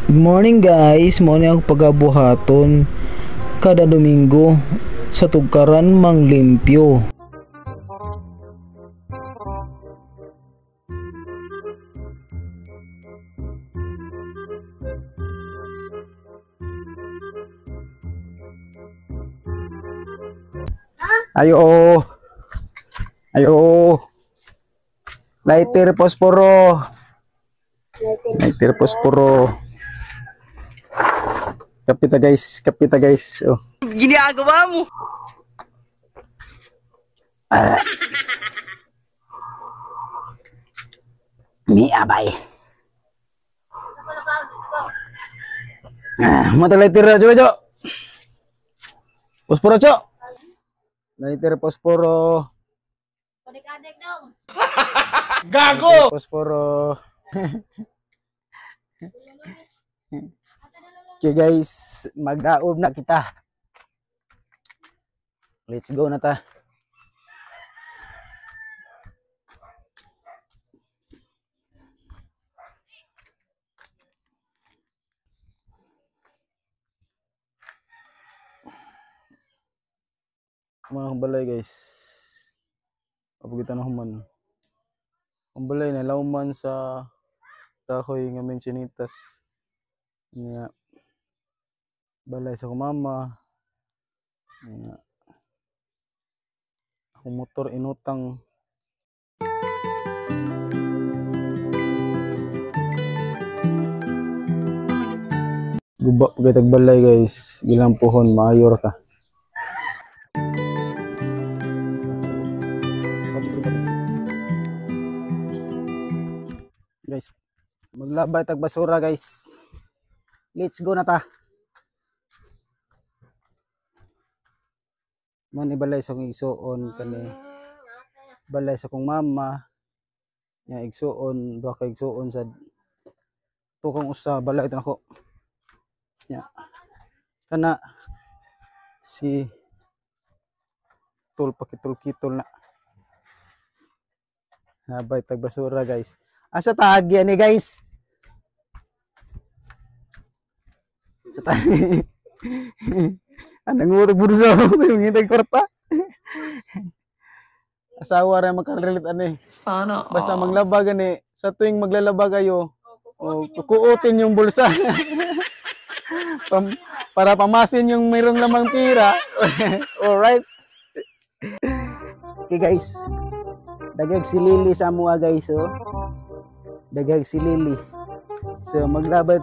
Good morning guys, mo ni ako pagabuhaton kada Domingo sa tugkaran mang limpyo. Ayo. Ayo. Lighter posporo. Lighter posporo. Kapita guys. Oh. Ginagawa mo. Ni abay. Mata lighter Jo. Posporo, Cok. Lighter posporo. Kodek-adek dong. Gago. Posporo. Okay guys, mag-aob na kita. Let's go na ta. Mga balay guys. Kapag kita na human. Ang balay na lauman sa kahoy nga mensyenitas. Nga balay sa kumama. Nga akong motor inutang. Guba pagay tagbalay guys. Gilampuhon maayor ka. Guys, maglabay tag basura guys. Let's go na ta. Man ibalay sa kong igsuon kani. Balay sa kong mama. Nya igsuon, duha ka igsuon sa tukong usa balay ito nako. Nya. Kana si tul pakitol-kitol na. Nabay tag basura guys. Asa tagi ni guys? Sa tagi. Anong ngutog burso? Yung hintay kwarta. Asawa rin makarelate ani. Sana. Basta maglaba gani. Sa tuwing maglalaba kayo, kukuutin yung bulsa. Para pamasin yung mayroong lamang pira. Alright. Okay guys. Dagag si Lily sa mua guys. Oh. Dagag si Lily. So maglaba